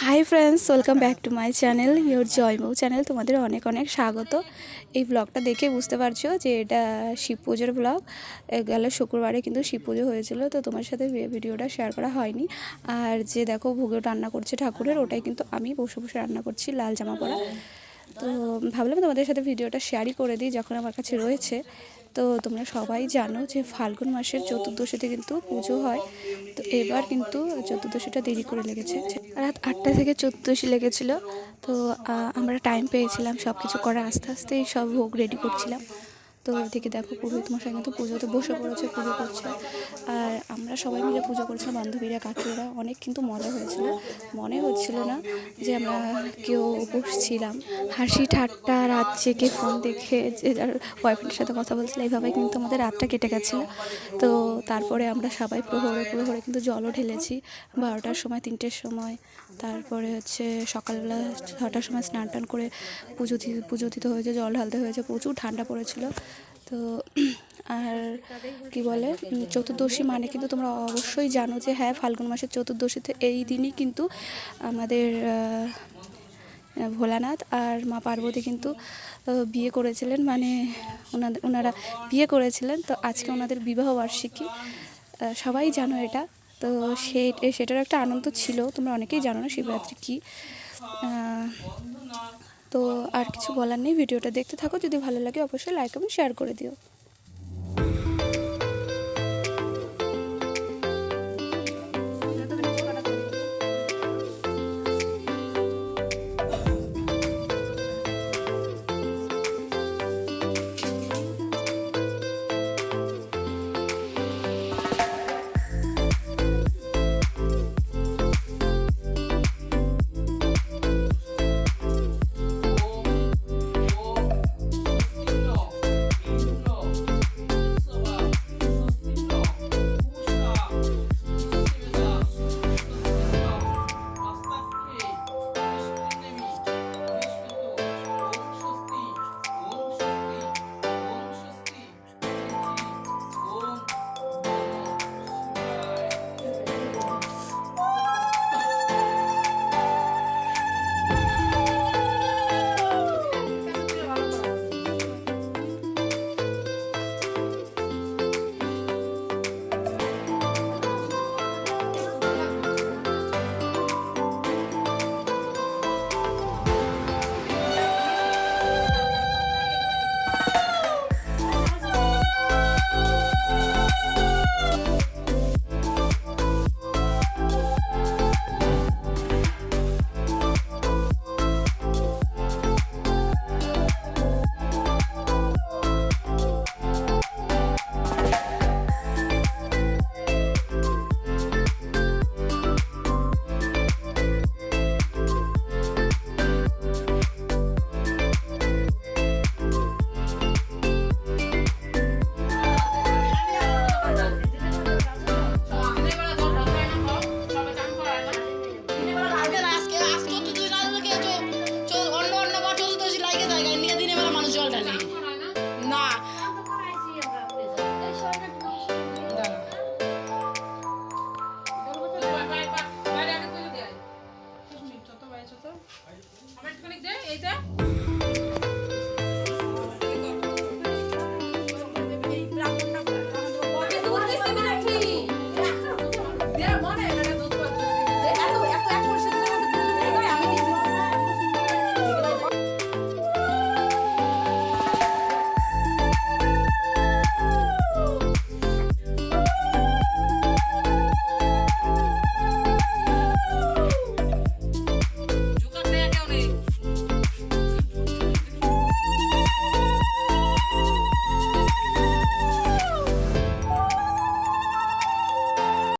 High friends, welcome back to my channel your Joymou channel. তোমাদের অনেক অনেক স্বাগত। এই ব্লগটা দেখে বুঝতে পারছো যে এটা শিব পুজোর ব্লগ। গেল শুক্রবারে কিন্তু শিব পুজো হয়েছিল, তো তোমার সাথে ভিডিওটা শেয়ার করা হয়নি। আর যে দেখো ভোগেও রান্না করছে ঠাকুরের, ওটাই কিন্তু আমি বসে বসে রান্না করছি, লাল জামা পরা। তো ভাবলাম তোমাদের সাথে ভিডিওটা শেয়ারই করে দিই যখন আমার কাছে রয়েছে। তো তোমরা সবাই জানো যে ফাল্গুন মাসের চতুর্দশীতে কিন্তু পুজো হয়। তো এবার কিন্তু চতুর্দশীটা দেরি করে লেগেছে, রাত 8টা থেকে চতুর্দশী লেগেছিলো। তো আমরা টাইম পেয়েছিলাম সব কিছু করার, আস্তে আস্তেই সব ভোগ রেডি করছিলাম। তো ওইদিকে দেখো পুরোহিত মশাই কিন্তু পুজোতে বসে পড়েছে, পুজো করছে। আর আমরা সবাই মিলে পুজো করছিলাম, বান্ধবীরা কাকিরা। অনেক কিন্তু মজা হয়েছিল, মনে হচ্ছিল না যে আমরা কেউ বসছিলাম। হাসি ঠাট্টা, রাত জেগে ফোন দেখে যে যার বয়ফ্রেন্ডের সাথে কথা বলছিল, এইভাবেই কিন্তু আমাদের রাতটা কেটে গেছিলো। তো তারপরে আমরা সবাই প্রহরে প্রহরে কিন্তু জলও ঢেলেছি, 12টার সময়, 3টের সময়। তারপরে হচ্ছে সকালবেলা 6টার সময় স্নান টান করে পুজো দিতে হয়েছে, জল ঢালতে হয়েছে। প্রচুর ঠান্ডা পড়েছিল। তো আর কি বলে, চতুর্দশী মানে কিন্তু তোমরা অবশ্যই জানো যে হ্যাঁ, ফাল্গুন মাসের চতুর্দশীতে এই দিনই কিন্তু আমাদের ভোলানাথ আর মা পার্বতী কিন্তু বিয়ে করেছিলেন, মানে ওনারা বিয়ে করেছিলেন। তো আজকে ওনাদের বিবাহ বার্ষিকী, সবাই জানো এটা। তো সেটার একটা আনন্দ ছিল। তোমরা অনেকেই জানো না শিবরাত্রি কী। তো আর কিছু বলার নেই, ভিডিওটা দেখতে থাকো। যদি ভালো লাগে অবশ্যই লাইক এবং শেয়ার করে দিও। এইটা